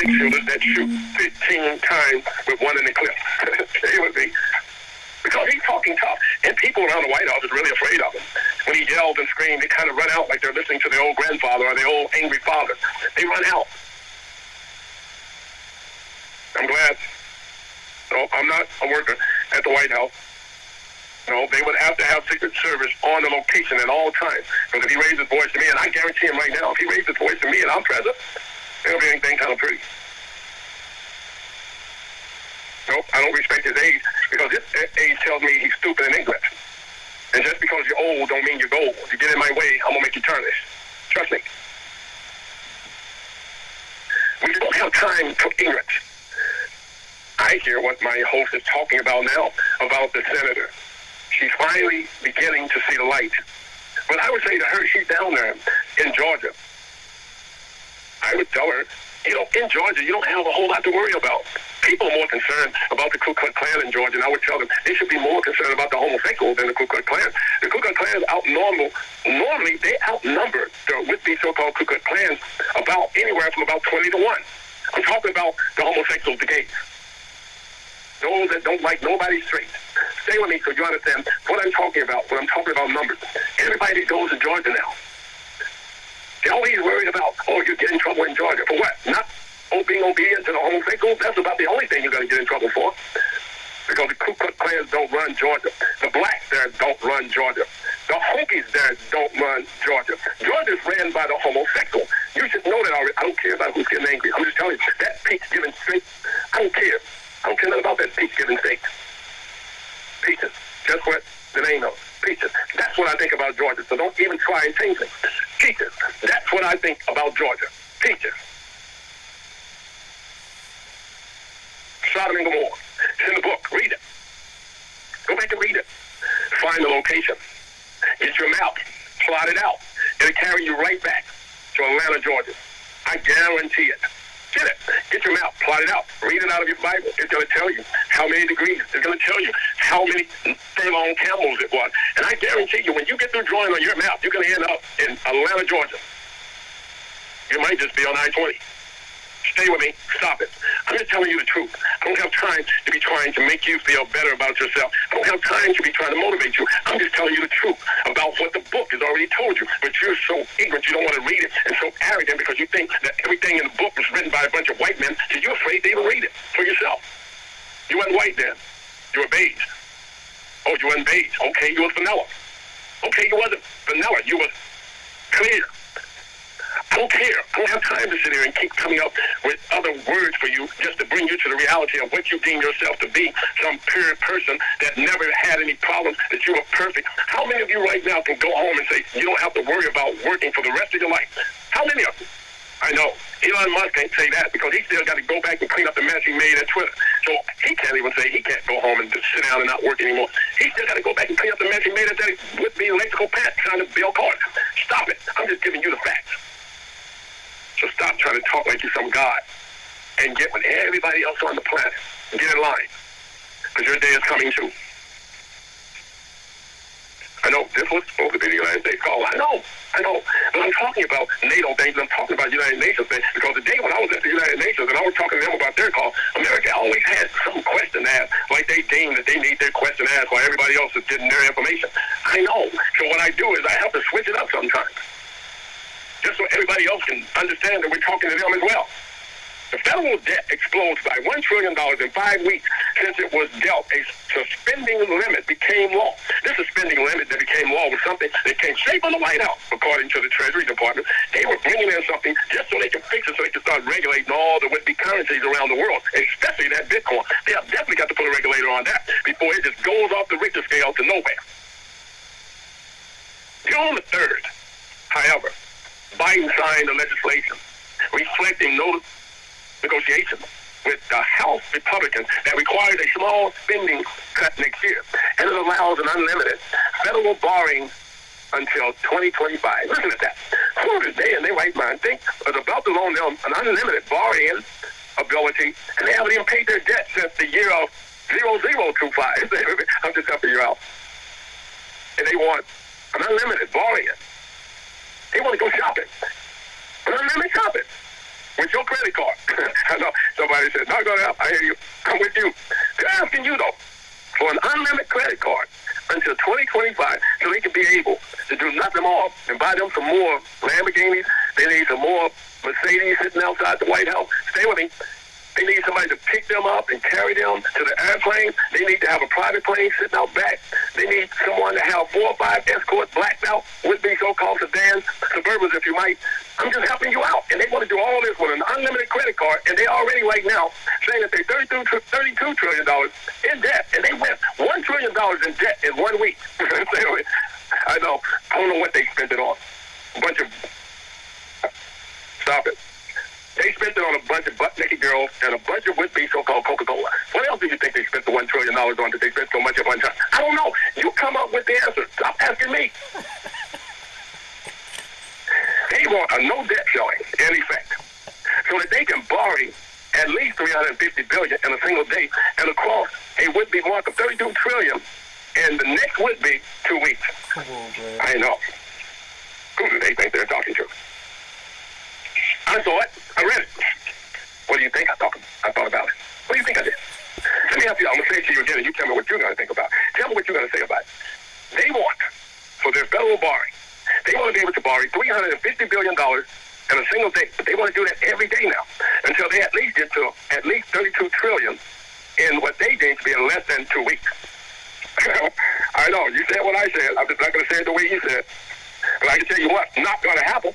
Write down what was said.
six shooters that shoot 15 times with one in the clip. Stay with me. Because he's talking tough. And people around the White House is really afraid of him. When he yells and screams, they kind of run out like they're listening to their old grandfather or their old angry father. They run out. I'm glad. No, I'm not a worker at the White House. No, they would have to have Secret Service on the location at all times. Because if he raised his voice to me, and I guarantee him right now, if he raised his voice to me and I'm present, it'll be anything kind of pretty. Nope, I don't respect his age because his age tells me he's stupid and ignorant. And just because you're old don't mean you're gold. If you get in my way, I'm going to make you tarnish. Trust me. We don't have time for ignorance. I hear what my host is talking about now, about the senator. She's finally beginning to see the light. But I would say to her, she's down there in Georgia. I would tell her, in Georgia, you don't have a whole lot to worry about. People are more concerned about the Ku Klux Klan in Georgia, and I would tell them they should be more concerned about the homosexuals than the Ku Klux Klan. The Ku Klux Klan normally they outnumber the would-be so-called Ku Klux Klans about anywhere from about 20 to 1. I'm talking about the homosexuals, the gays. Those that don't like nobody straight. Stay with me so you understand what I'm talking about when I'm talking about numbers. Everybody that goes to Georgia now, they're always worried about, you get in trouble in Georgia. For what? Not being obedient to the homosexuals. That's about the only thing you're going to get in trouble for. Because the Ku Klux Klans don't run Georgia. The blacks there don't run Georgia. The Hokies there don't run Georgia. Georgia's ran by the homosexual. You should know that already. I don't care about who's getting angry. I'm just telling you, that peach-giving state, I don't care. I don't care nothing about that peach-giving state. Peaches. Just what the name of peaches. That's what I think about Georgia. So don't even try and change it. Peaches. That's what I think about Georgia. Peaches. Sodom and Gomorrah. It's in the book. Read it. Go back and read it. Find the location. Get your map. Plot it out. It'll carry you right back to Atlanta, Georgia. I guarantee it. Get it. Get your map. Plot it out. Read it out of your Bible. It's going to tell you how many degrees. It's going to tell you how many furlong camels it was. And I guarantee you, when you get through drawing on your map, you're going to end up in Atlanta, Georgia. You might just be on I-20. Stay with me. Stop it. I'm just telling you the truth. I don't have time to be trying to make you feel better about yourself. I don't have time to be trying to motivate you. I'm just telling you the truth about what the book has already told you. But you're so ignorant, you don't want to read it, and so arrogant because you think that everything in the book was written by a bunch of white men, so you're afraid to even read it for yourself. You weren't white then. You were beige. Oh, you weren't beige. Okay, you was vanilla. Okay, you wasn't vanilla. You was clear. I don't care. I don't have time to sit here and keep coming up with other words for you just to bring you to the reality of what you deem yourself to be, some pure person that never had any problems, that you are perfect. How many of you right now can go home and say you don't have to worry about working for the rest of your life? How many of you? I know. Elon Musk can't say that because he still got to go back and clean up the mess he made at Twitter. So he can't even say he can't go home and just sit down and not work anymore. He still got to go back and clean up the mess he made at that would-be electrical plant trying to build cars. Stop it. I'm just giving you the facts. So stop trying to talk like you're some god and get with everybody else on the planet. Get in line. Because your day is coming too. I know this was supposed to be the United States call. I know. But I'm talking about NATO things, and I'm talking about United Nations things, because the day when I was at the United Nations and I was talking to them about their call, America always had some question to ask, like they deem that they need their question asked while everybody else is getting their information. I know. So what I do is I have to switch it up sometimes, just so everybody else can understand that we're talking to them as well. The federal debt explodes by $1 trillion in 5 weeks since it was dealt. A suspending limit became law. This suspending limit that became law was something that came straight from the White House, according to the Treasury Department. They were bringing in something just so they can fix it, so they can start regulating all the would-be currencies around the world, especially that Bitcoin. They have definitely got to put a regulator on that before it just goes off the Richter scale to nowhere. June the 3rd, however, Biden signed a legislation reflecting negotiations with the House Republicans that requires a small spending cut next year. And it allows an unlimited federal borrowing until 2025. Listen to that. Who is they in their right mind think is about to loan them an unlimited borrowing ability, and they haven't even paid their debt since the year of 0025. I'm just helping you out. And they want an unlimited borrowing. They want to go shopping. An unlimited shopping. with your credit card. I know somebody said, not going to help. I hear you. I'm with you. They're asking you, though, for an unlimited credit card until 2025 so they can be able to do nothing more and buy them some more Lamborghinis. They need some more Mercedes sitting outside the White House. Stay with me. They need somebody to pick them up and carry them to the airplane. They need to have a private plane sitting out back. They need someone to have 4 or 5 escorts blacked out with these so-called sedans, Suburbans, if you might. I'm just helping you out. And they want to do all this with an unlimited credit card. And they already right now saying that they're $32 trillion in debt. And they went $1 trillion in debt in 1 week. I know. I don't know what they spent it on. A bunch of... Stop it. They spent it on a bunch of butt-naked girls and a bunch of would-be so-called Coca-Cola. What else do you think they spent the $1 trillion on that they spent so much at one time? I don't know. You come up with the answer. Stop asking me. They want a no-debt showing, in effect, so that they can borrow at least $350 billion in a single day and across a would-be mark of $32 trillion, and the next would be 2 weeks. Come on, man. I know. Who do they think they're talking to? I saw it. I read it. What do you think I thought about it? What do you think I did? Let me ask you. I'm going to say it to you again, and you tell me what you're going to think about it. Tell me what you're going to say about it. They want, for their federal borrowing, they want to be able to borrow $350 billion in a single day. But they want to do that every day now until they at least get to at least $32 trillion in what they deem to be in less than 2 weeks. I know. You said what I said. I'm just not going to say it the way you said. But I can tell you what, not going to happen.